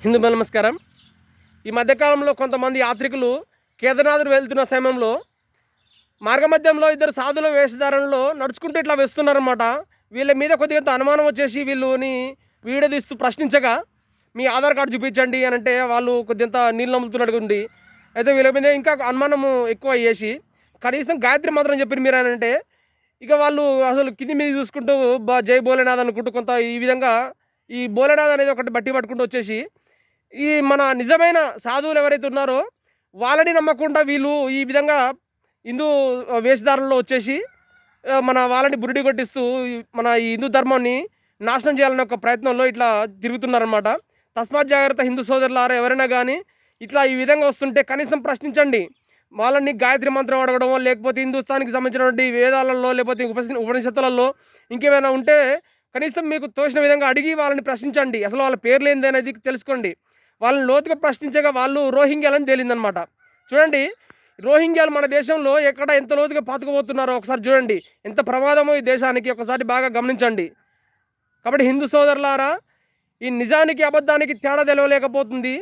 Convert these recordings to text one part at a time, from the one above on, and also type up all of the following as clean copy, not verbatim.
హిందూ నమస్కారం. ఈ మధ్యకాలంలో కొంతమంది యాత్రికులు కేదార్నాథ్ వెళ్తున్న సమయంలో మార్గమధ్యంలో ఇద్దరు సాధుల వేషధారణలో నడుచుకుంటూ ఇట్లా వస్తున్నారనమాట. వీళ్ళ మీద కొద్దిగా అనుమానం వచ్చేసి వీళ్ళని వీడియో తీస్తూ ప్రశ్నించగా, మీ ఆధార్ కార్డు చూపించండి అని అంటే వాళ్ళు కొద్దింత నీళ్ళు నమ్ముతున్నట్టుగా ఉంది. అయితే వీళ్ళ మీద ఇంకా అనుమానము ఎక్కువ అయ్యేసి కనీసం గాయత్రి మంత్రం చెప్పిన మీరు అని అంటే ఇక వాళ్ళు అసలు కింది మీద చూసుకుంటూ జై భోలేనాథ్ అనుకుంటూ కొంత ఈ విధంగా ఈ భోలేనాథ్ అనేది ఒకటి బట్టి పట్టుకుంటూ వచ్చేసి ఈ మన నిజమైన సాధువులు ఎవరైతే ఉన్నారో వాళ్ళని నమ్మకుండా వీళ్ళు ఈ విధంగా హిందూ వేషధారణలో వచ్చేసి మన వాళ్ళని బురిడి కొట్టిస్తూ మన ఈ హిందూ ధర్మాన్ని నాశనం చేయాలనే ఒక ప్రయత్నంలో ఇట్లా తిరుగుతున్నారనమాట. తస్మాత్ జాగ్రత్త హిందూ సోదరులారా, ఎవరైనా కానీ ఇట్లా ఈ విధంగా వస్తుంటే కనీసం ప్రశ్నించండి. వాళ్ళని గాయత్రి మంత్రం అడగడమో లేకపోతే హిందుస్థానికి సంబంధించినటువంటి వేదాలలో లేకపోతే ఉపనిషత్తులలో ఇంకేమైనా ఉంటే కనీసం మీకు తోచిన విధంగా అడిగి వాళ్ళని ప్రశ్నించండి. అసలు వాళ్ళ పేర్లు ఏంది అనేది తెలుసుకోండి. వాళ్ళని లోతుగా ప్రశ్నించగా వాళ్ళు రోహింగ్యాలని తేలిందనమాట. చూడండి, రోహింగ్యాలు మన దేశంలో ఎక్కడ ఎంత లోతుగా పాతుకుపోతున్నారో ఒకసారి చూడండి. ఎంత ప్రమాదమో ఈ దేశానికి ఒకసారి బాగా గమనించండి. కాబట్టి హిందూ సోదరులారా, ఈ నిజానికి అబద్ధానికి తేడా తెలవలేకపోతుంది.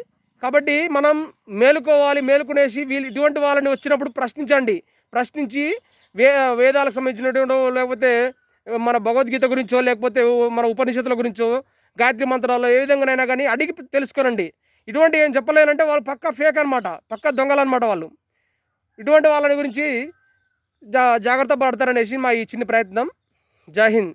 కాబట్టి మనం మేలుకోవాలి. మేలుకునేసి ఇటువంటి వాళ్ళని వచ్చినప్పుడు ప్రశ్నించండి. ప్రశ్నించి వేదాలకు సంబంధించినటువంటి లేకపోతే మన భగవద్గీత గురించో లేకపోతే మన ఉపనిషత్తుల గురించో గాయత్రి మంత్రాల్లో ఏ విధంగానైనా కానీ అడిగి తెలుసుకోనండి. ఇటువంటి ఏం చెప్పలేనంటే వాళ్ళు పక్కా ఫేక్ అనమాట, పక్కా దొంగలన్నమాట వాళ్ళు. ఇటువంటి వాళ్ళని గురించి జాగ్రత్త పడతారనేసి మా ఈ చిన్న ప్రయత్నం. జై హింద్.